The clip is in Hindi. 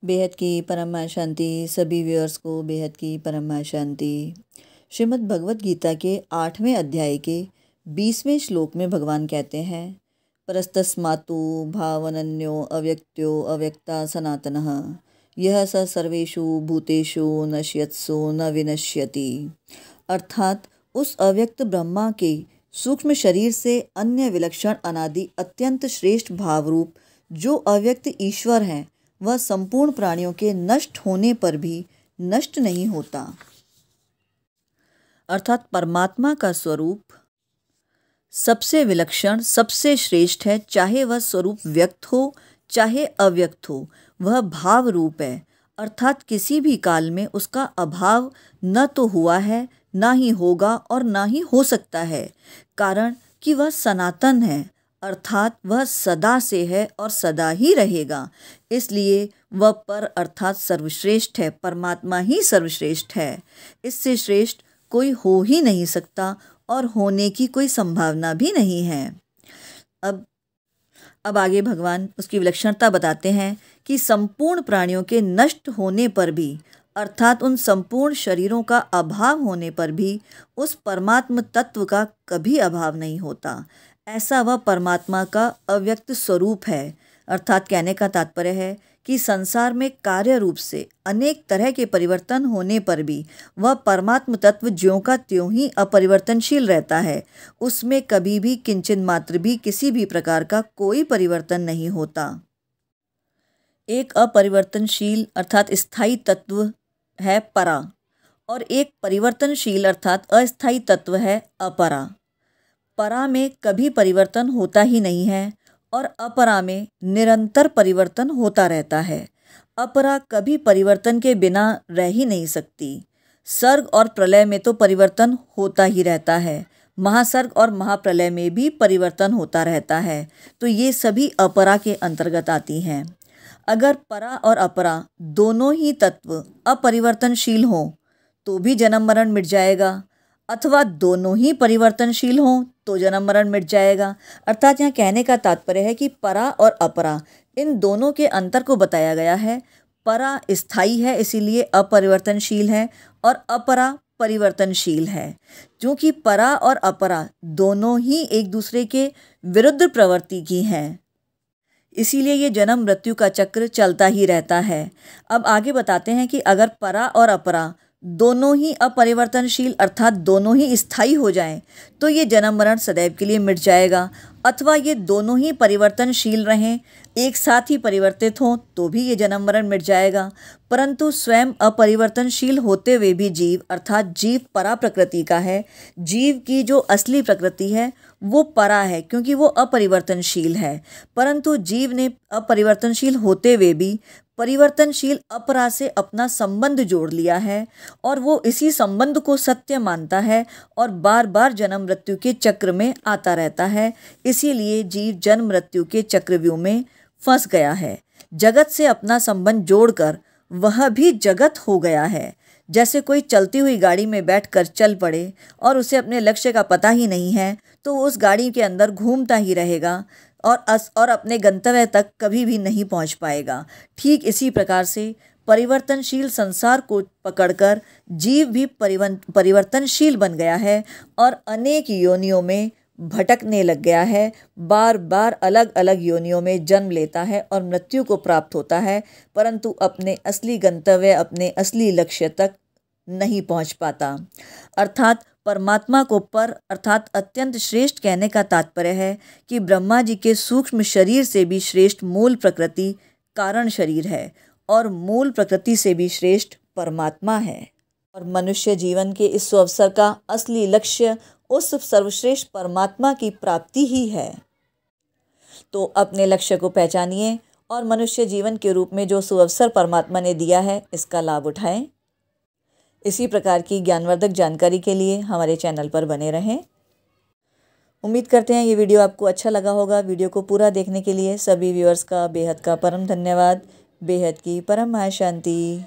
बेहद की परम शांति। सभी व्यूअर्स को बेहद की परम शांति। श्रीमद् भगवत गीता के 8वें अध्याय के 20वें श्लोक में भगवान कहते हैं, परस्तस्मातु भावनन्यो अव्यक्त्यो अव्यक्ता सनातनः यह स सर्वेषु भूतेषु नश्यत्सु न विनश्यति। अर्थात उस अव्यक्त ब्रह्मा के सूक्ष्म शरीर से अन्य विलक्षण अनादि अत्यंत श्रेष्ठ भावरूप जो अव्यक्त ईश्वर हैं वह संपूर्ण प्राणियों के नष्ट होने पर भी नष्ट नहीं होता। अर्थात परमात्मा का स्वरूप सबसे विलक्षण सबसे श्रेष्ठ है, चाहे वह स्वरूप व्यक्त हो चाहे अव्यक्त हो, वह भाव रूप है। अर्थात किसी भी काल में उसका अभाव न तो हुआ है, ना ही होगा और ना ही हो सकता है, कारण कि वह सनातन है, अर्थात वह सदा से है और सदा ही रहेगा। इसलिए वह पर अर्थात सर्वश्रेष्ठ है, परमात्मा ही सर्वश्रेष्ठ है। इससे श्रेष्ठ कोई हो ही नहीं सकता और होने की कोई संभावना भी नहीं है। अब आगे भगवान उसकी विलक्षणता बताते हैं कि संपूर्ण प्राणियों के नष्ट होने पर भी, अर्थात उन संपूर्ण शरीरों का अभाव होने पर भी उस परमात्म तत्व का कभी अभाव नहीं होता। ऐसा वह परमात्मा का अव्यक्त स्वरूप है। अर्थात कहने का तात्पर्य है कि संसार में कार्य रूप से अनेक तरह के परिवर्तन होने पर भी वह परमात्म तत्व ज्यों का त्यों ही अपरिवर्तनशील रहता है। उसमें कभी भी किंचित मात्र भी किसी भी प्रकार का कोई परिवर्तन नहीं होता। एक अपरिवर्तनशील अर्थात स्थायी तत्व है परा और एक परिवर्तनशील अर्थात अस्थायी तत्व है अपरा। परा में कभी परिवर्तन होता ही नहीं है और अपरा में निरंतर परिवर्तन होता रहता है। अपरा कभी परिवर्तन के बिना रह ही नहीं सकती। सर्ग और प्रलय में तो परिवर्तन होता ही रहता है, महासर्ग और महाप्रलय में भी परिवर्तन होता रहता है, तो ये सभी अपरा के अंतर्गत आती हैं। अगर परा और अपरा दोनों ही तत्व अपरिवर्तनशील हों तो भी जन्म मरण मिट जाएगा, अथवा दोनों ही परिवर्तनशील हों तो जन्म मरण मिट जाएगा। अर्थात यहाँ कहने का तात्पर्य है कि परा और अपरा इन दोनों के अंतर को बताया गया है। परा स्थायी है इसीलिए अपरिवर्तनशील है और अपरा परिवर्तनशील है। क्योंकि परा और अपरा दोनों ही एक दूसरे के विरुद्ध प्रवृत्ति की हैं, इसीलिए ये जन्म मृत्यु का चक्र चलता ही रहता है। अब आगे बताते हैं कि अगर परा और अपरा दोनों ही अपरिवर्तनशील अर्थात दोनों ही स्थायी हो जाएं तो ये जन्म मरण सदैव के लिए मिट जाएगा, अथवा ये दोनों ही परिवर्तनशील रहें, एक साथ ही परिवर्तित हों तो भी ये जन्म मरण मिट जाएगा। परंतु स्वयं अपरिवर्तनशील होते हुए भी जीव अर्थात जीव परा प्रकृति का है। जीव की जो असली प्रकृति है वो परा है क्योंकि वो अपरिवर्तनशील है, परंतु जीव ने अपरिवर्तनशील होते हुए भी परिवर्तनशील अपरा से अपना संबंध जोड़ लिया है और वो इसी संबंध को सत्य मानता है और बार बार जन्म मृत्यु के चक्र में आता रहता है। इसीलिए जीव जन्म मृत्यु के चक्रव्यूह में फंस गया है। जगत से अपना संबंध जोड़कर वह भी जगत हो गया है। जैसे कोई चलती हुई गाड़ी में बैठकर चल पड़े और उसे अपने लक्ष्य का पता ही नहीं है तो उस गाड़ी के अंदर घूमता ही रहेगा और अपने गंतव्य तक कभी भी नहीं पहुंच पाएगा। ठीक इसी प्रकार से परिवर्तनशील संसार को पकड़कर जीव भी परिवर्तनशील बन गया है और अनेक योनियों में भटकने लग गया है। बार बार अलग अलग योनियों में जन्म लेता है और मृत्यु को प्राप्त होता है, परंतु अपने असली गंतव्य अपने असली लक्ष्य तक नहीं पहुंच पाता। अर्थात परमात्मा को पर अर्थात अत्यंत श्रेष्ठ कहने का तात्पर्य है कि ब्रह्मा जी के सूक्ष्म शरीर से भी श्रेष्ठ मूल प्रकृति कारण शरीर है और मूल प्रकृति से भी श्रेष्ठ परमात्मा है। और मनुष्य जीवन के इस सुअवसर का असली लक्ष्य उस सर्वश्रेष्ठ परमात्मा की प्राप्ति ही है। तो अपने लक्ष्य को पहचानिए और मनुष्य जीवन के रूप में जो सुअवसर परमात्मा ने दिया है इसका लाभ उठाएं। इसी प्रकार की ज्ञानवर्धक जानकारी के लिए हमारे चैनल पर बने रहें। उम्मीद करते हैं ये वीडियो आपको अच्छा लगा होगा। वीडियो को पूरा देखने के लिए सभी व्यूअर्स का बेहद का परम धन्यवाद। बेहद की परम शांति।